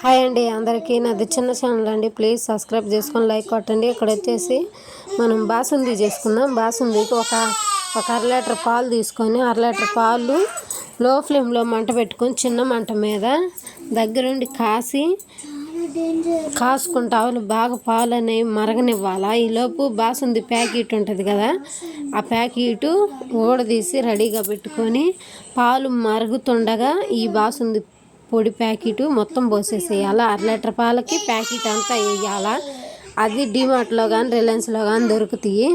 Hi అండి అందరికీ, నాది చిన్న ఛానల్ అండి. ప్లీజ్ సబ్స్క్రైబ్ చేసుకొని లైక్ కొట్టండి. ఇక్కడ వచ్చేసి మనం బాసుంది చేసుకుందాం. బాసుందికి ఒక అర లీటర్ పాలు తీసుకొని, అర లీటర్ పాలు లో ఫ్లేమ్లో మంట పెట్టుకొని చిన్న మంట మీద దగ్గరుండి కాసుకుంటావు బాగా పాలు అనేవి మరగనివ్వాలా. ఈలోపు బాసుంది ప్యాకెట్ ఉంటుంది కదా, ఆ ప్యాకెట్ ఊడదీసి రెడీగా పెట్టుకొని పాలు మరుగుతుండగా ఈ బాసుంది పొడి ప్యాకెట్ మొత్తం పోసేసేయాలి. అర లీటర్ పాలకి ప్యాకెట్ అంతా వేయాలా. అది డిమార్ట్లో కానీ రిలయన్స్లో కానీ దొరుకుతాయి.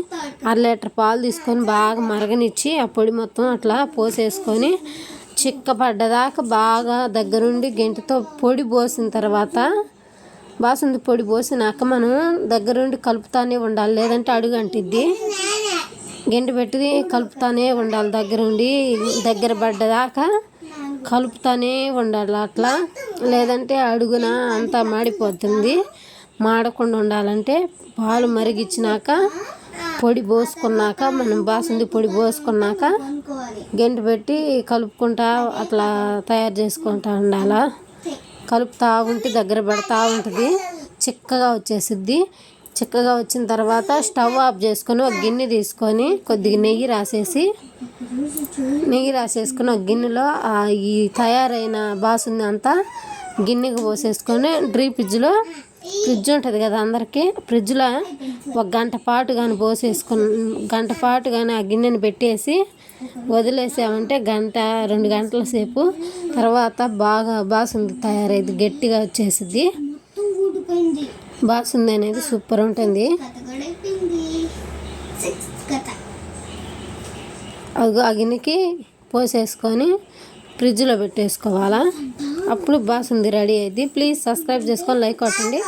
అర లీటర్ పాలు తీసుకొని బాగా మరగనిచ్చి ఆ పొడి మొత్తం అట్లా పోసేసుకొని చిక్కపడ్డదాకా బాగా దగ్గరుండి గెంటితో పొడి పోసిన తర్వాత బాసుంది పొడి పోసినాక మనం దగ్గరుండి కలుపుతానే ఉండాలి, లేదంటే అడుగు అంటిద్ది. గెంటి పెట్టి కలుపుతానే ఉండాలి, దగ్గర పడ్డదాకా కలుపుతానే ఉండాలి అట్లా, లేదంటే అడుగున అంతా మాడిపోతుంది. మాడకుండా ఉండాలంటే పాలు మరిగించినాక పొడి పోసుకున్నాక మనం బాసుంది పొడి పోసుకున్నాక గెంటి పెట్టి కలుపుకుంటా అట్లా తయారు చేసుకుంటా ఉండాలా. కలుపుతూ ఉంటే దగ్గర పడుతూ ఉంటుంది, చిక్కగా వచ్చేసిద్ది. చిక్కగా వచ్చిన తర్వాత స్టవ్ ఆఫ్ చేసుకొని ఒక గిన్నె తీసుకొని కొద్దిగా నెయ్యి రాసేసుకొని ఒక గిన్నెలో ఈ తయారైన బాసుంది అంతా గిన్నెకి పోసేసుకొని ఫ్రిడ్జ్ ఉంటుంది కదా అందరికీ, ఫ్రిడ్జ్లో ఒక గంట పాటు కానీ గంట పాటు కానీ ఆ గిన్నెని పెట్టేసి వదిలేసామంటే 1-2 గంటల సేపు తర్వాత బాగా బాసుంది తయారైంది, గట్టిగా వచ్చేసిద్ది. బాసుంది అనేది సూపర్ ఉంటుంది. ఆ గిన్నెకి పోసేసుకొని ఫ్రిడ్జ్లో పెట్టేసుకోవాలా. అప్పుడు బాసుంది రెడీ అయింది. ప్లీజ్ సబ్స్క్రైబ్ చేసుకొని లైక్ కొట్టండి.